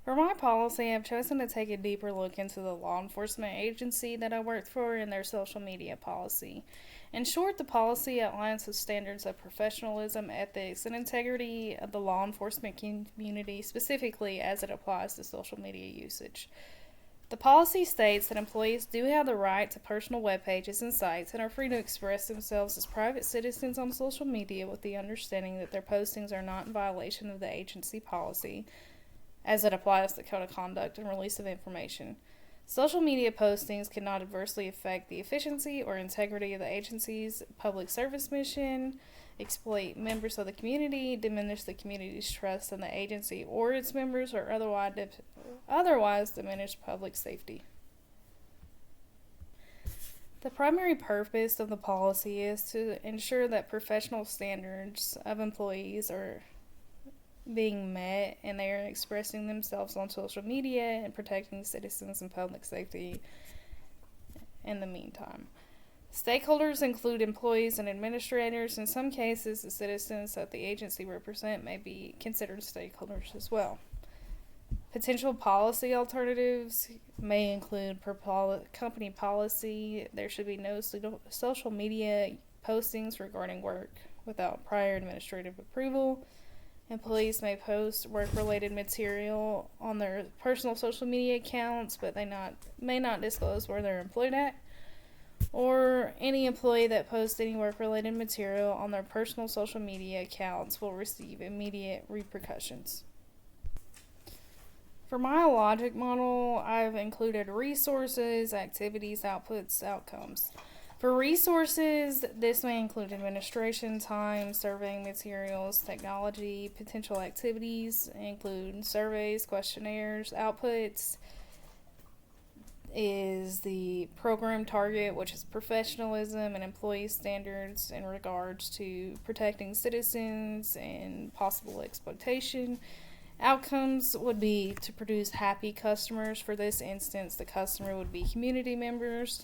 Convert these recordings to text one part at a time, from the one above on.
For my policy, I've chosen to take a deeper look into the law enforcement agency that I work for and their social media policy. In short, the policy outlines the standards of professionalism, ethics, and integrity of the law enforcement community, specifically as it applies to social media usage. The policy states that employees do have the right to personal web pages and sites and are free to express themselves as private citizens on social media with the understanding that their postings are not in violation of the agency policy as it applies to code of conduct and release of information. Social media postings cannot adversely affect the efficiency or integrity of the agency's public service mission, exploit members of the community, diminish the community's trust in the agency or its members, or otherwise diminish public safety. The primary purpose of the policy is to ensure that professional standards of employees are being met and they are expressing themselves on social media and protecting citizens and public safety in the meantime. Stakeholders include employees and administrators. In some cases, the citizens that the agency represent may be considered stakeholders as well. Potential policy alternatives may include per company policy. There should be no social media postings regarding work without prior administrative approval. Employees may post work-related material on their personal social media accounts, but they may not disclose where they're employed at. Or any employee that posts any work-related material on their personal social media accounts will receive immediate repercussions. For my logic model, I've included resources, activities, outputs, outcomes. For resources, this may include administration time, surveying materials, technology, potential activities, include surveys, questionnaires. Outputs is the program target, which is professionalism and employee standards in regards to protecting citizens and possible exploitation. Outcomes would be to produce happy customers. For this instance, the customer would be community members.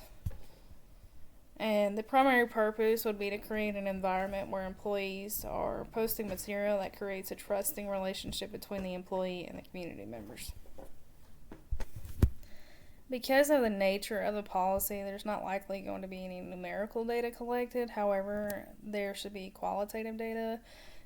And the primary purpose would be to create an environment where employees are posting material that creates a trusting relationship between the employee and the community members. Because of the nature of the policy, there's not likely going to be any numerical data collected. However, there should be qualitative data.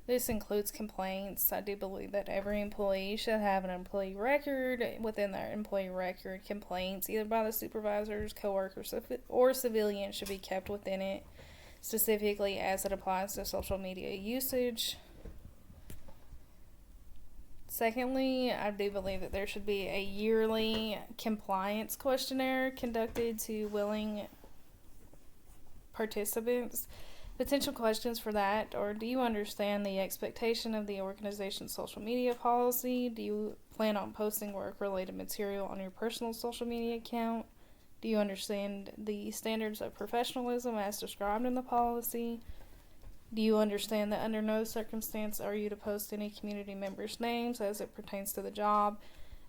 This includes complaints. I do believe that every employee should have an employee record. Within their employee record, complaints either by the supervisors, coworkers, or civilians should be kept within it, specifically as it applies to social media usage. Secondly, I do believe that there should be a yearly compliance questionnaire conducted to willing participants. Potential questions for that are: do you understand the expectation of the organization's social media policy? Do you plan on posting work-related material on your personal social media account? Do you understand the standards of professionalism as described in the policy? Do you understand that under no circumstance are you to post any community members' names as it pertains to the job?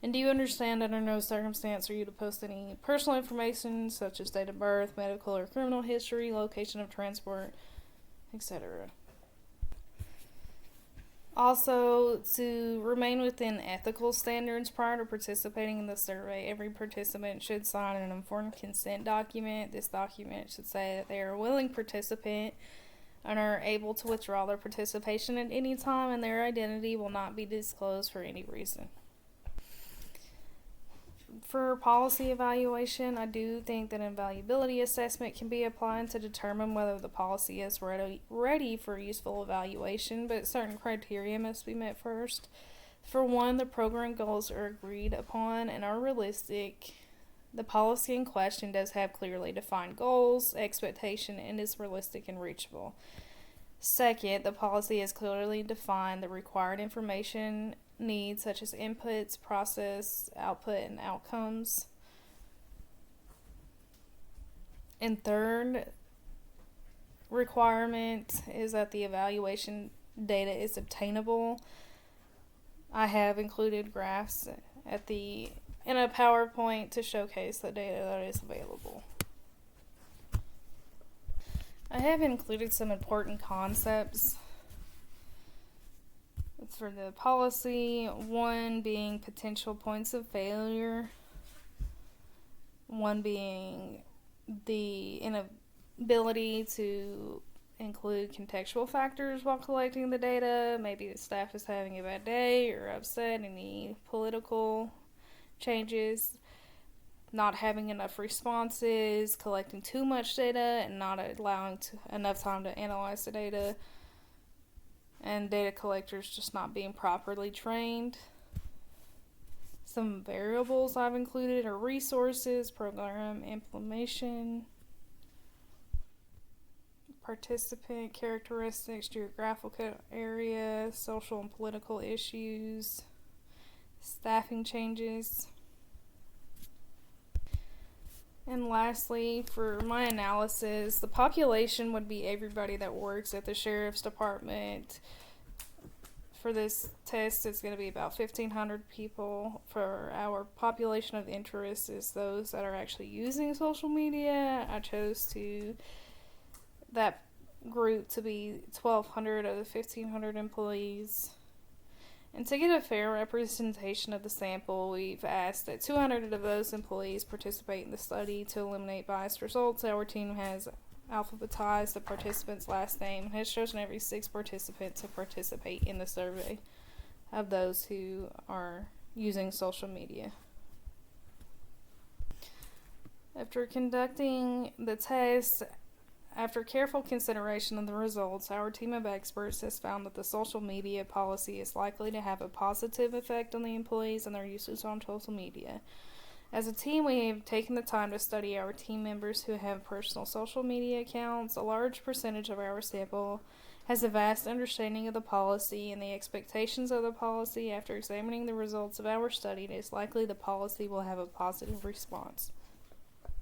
And do you understand under no circumstance are you to post any personal information such as date of birth, medical or criminal history, location of transport, etc. Also, to remain within ethical standards prior to participating in the survey, every participant should sign an informed consent document. This document should say that they are a willing participant and are able to withdraw their participation at any time, and their identity will not be disclosed for any reason. For policy evaluation, I do think that an valuability assessment can be applied to determine whether the policy is ready for useful evaluation, but certain criteria must be met first. For one, the program goals are agreed upon and are realistic. The policy in question does have clearly defined goals, expectation, and is realistic and reachable. Second, the policy has clearly defined the required information needs such as inputs, process, output, and outcomes. And third requirement is that the evaluation data is obtainable. I have included graphs in a PowerPoint to showcase the data that is available. I have included some important concepts for the policy, 1 being potential points of failure, 1 being the inability to include contextual factors while collecting the data. Maybe the staff is having a bad day or upset, any political changes, not having enough responses, collecting too much data and not allowing enough time to analyze the data, and data collectors just not being properly trained. Some variables I've included are resources, program implementation, participant characteristics, geographical area, social and political issues, staffing changes. And lastly, for my analysis, the population would be everybody that works at the sheriff's department. For this test, it's going to be about 1,500 people. For our population of interest is those that are actually using social media. I chose that group to be 1,200 of the 1,500 employees. And to get a fair representation of the sample, we've asked that 200 of those employees participate in the study. To eliminate biased results, our team has alphabetized the participant's last name and has chosen every 6 participants to participate in the survey of those who are using social media. After conducting the test, after careful consideration of the results, our team of experts has found that the social media policy is likely to have a positive effect on the employees and their usage on social media. As a team, we have taken the time to study our team members who have personal social media accounts. A large percentage of our sample has a vast understanding of the policy and the expectations of the policy. After examining the results of our study, it is likely the policy will have a positive response.